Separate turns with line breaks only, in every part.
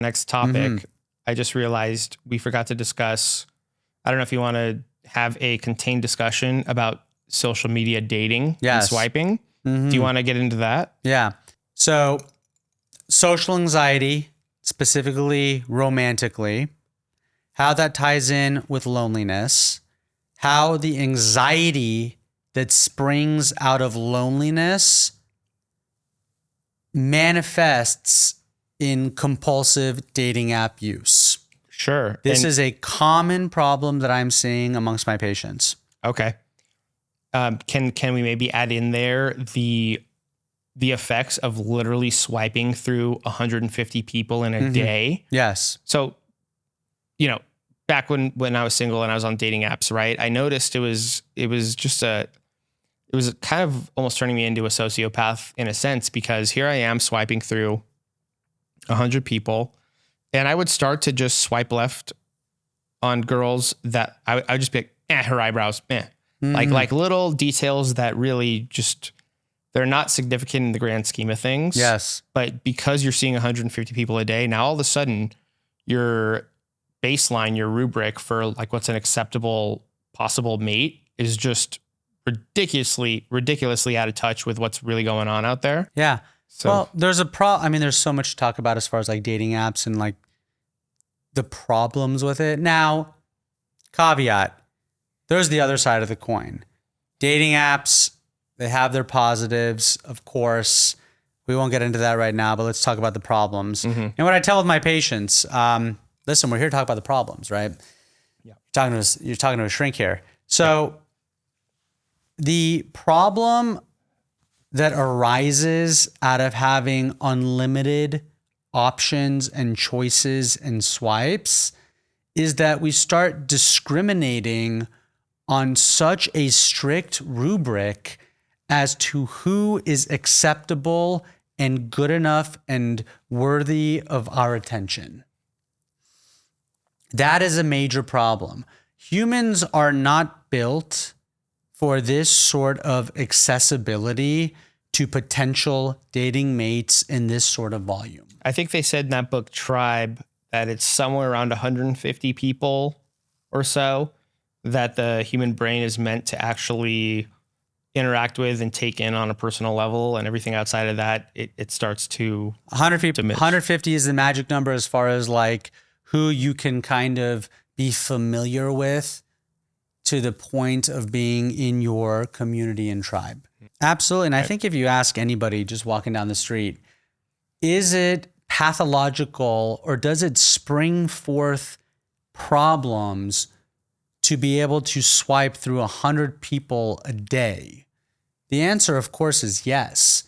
Next topic, I just realized we forgot to discuss. I don't know if you want to have a contained discussion about social media dating and swiping. Do you want to get into that?
Yeah. So social anxiety, specifically romantically, how that ties in with loneliness, how the anxiety that springs out of loneliness manifests in compulsive dating app use.
Sure.
This is a common problem that I'm seeing amongst my patients.
Okay. Can we maybe add in there the effects of literally swiping through 150 people in a day?
Yes.
So, back when I was single and I was on dating apps, right? I noticed it was kind of almost turning me into a sociopath in a sense, because here I am swiping through 100 people, and I would start to just swipe left on girls that I would just be like, her eyebrows, like little details that really just, they're not significant in the grand scheme of things.
Yes.
But because you're seeing 150 people a day, now all of a sudden your baseline, your rubric for like what's an acceptable possible mate is just ridiculously out of touch with what's really going on out there.
Yeah.
So,
well, there's so much to talk about as far as like dating apps and like the problems with it. Now, caveat, there's the other side of the coin. Dating apps, they have their positives, of course. We won't get into that right now, but let's talk about the problems. And what I tell with my patients, listen, we're here to talk about the problems, right? Yeah. You're talking to a shrink here. So the problem that arises out of having unlimited options and choices and swipes is that we start discriminating on such a strict rubric as to who is acceptable and good enough and worthy of our attention. That is a major problem. Humans are not built for this sort of accessibility to potential dating mates in this sort of volume.
I think they said in that book Tribe that it's somewhere around 150 people or so that the human brain is meant to actually interact with and take in on a personal level, and everything outside of that, it starts to
150 is the magic number as far as like who you can kind of be familiar with to the point of being in your community and tribe. Absolutely. And I think if you ask anybody just walking down the street, is it pathological or does it spring forth problems to be able to swipe through 100 people a day? The answer, of course, is yes.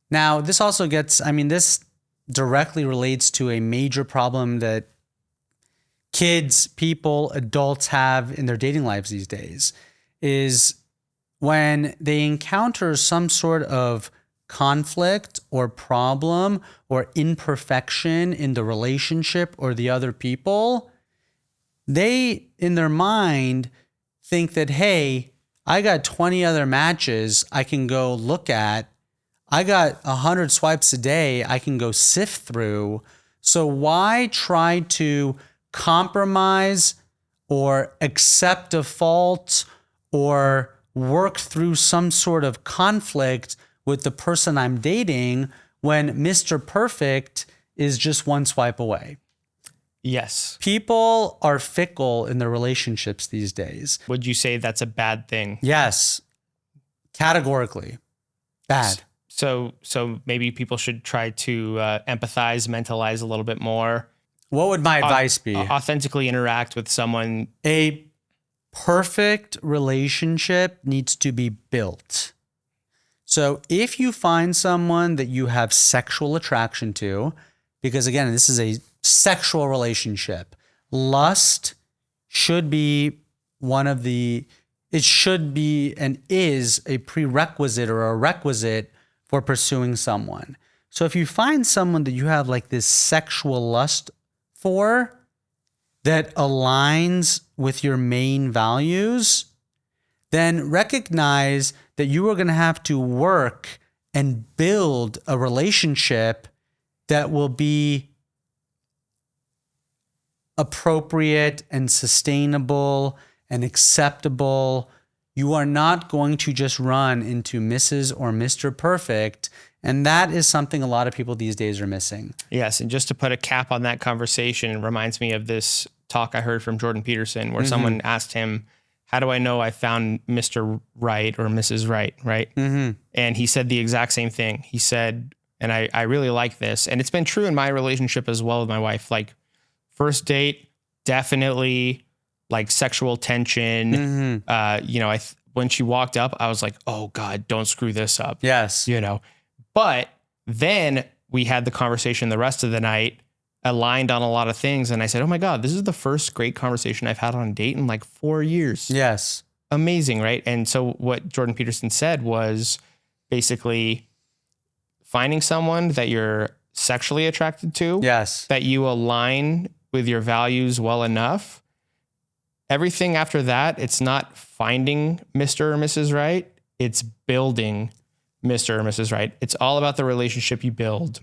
Now, this also this directly relates to a major problem that kids, people, adults have in their dating lives these days, is when they encounter some sort of conflict or problem or imperfection in the relationship or the other people, they, in their mind, think that, hey, I got 20 other matches I can go look at. I got 100 swipes a day I can go sift through. So why try to compromise or accept a fault or work through some sort of conflict with the person I'm dating when Mr. Perfect is just one swipe away?
Yes.
People are fickle in their relationships these days.
Would you say that's a bad thing?
Yes. Categorically. Bad.
So maybe people should try to empathize, mentalize a little bit more.
What would my advice be?
Authentically interact with someone.
A perfect relationship needs to be built. So if you find someone that you have sexual attraction to, because again, this is a sexual relationship, lust should be it should be and is a prerequisite or a requisite for pursuing someone. So if you find someone that you have like this sexual lust for that aligns with your main values, then recognize that you are going to have to work and build a relationship that will be appropriate and sustainable and acceptable. You are not going to just run into Mrs. or Mr. Perfect. And that is something a lot of people these days are missing.
Yes. And just to put a cap on that conversation, it reminds me of this talk I heard from Jordan Peterson where someone asked him, how do I know I found Mr. Right or Mrs. Right? Right. And he said the exact same thing. He said, and I really like this, and it's been true in my relationship as well with my wife, like first date, definitely like sexual tension. When she walked up, I was like, oh God, don't screw this up.
Yes.
But then we had the conversation the rest of the night, aligned on a lot of things. And I said, oh my God, this is the first great conversation I've had on a date in like 4 years.
Yes.
Amazing, right? And so what Jordan Peterson said was basically finding someone that you're sexually attracted to.
Yes.
That you align with your values well enough. Everything after that, it's not finding Mr. or Mrs. Right. It's building Mr. or Mrs. Right. It's all about the relationship you build.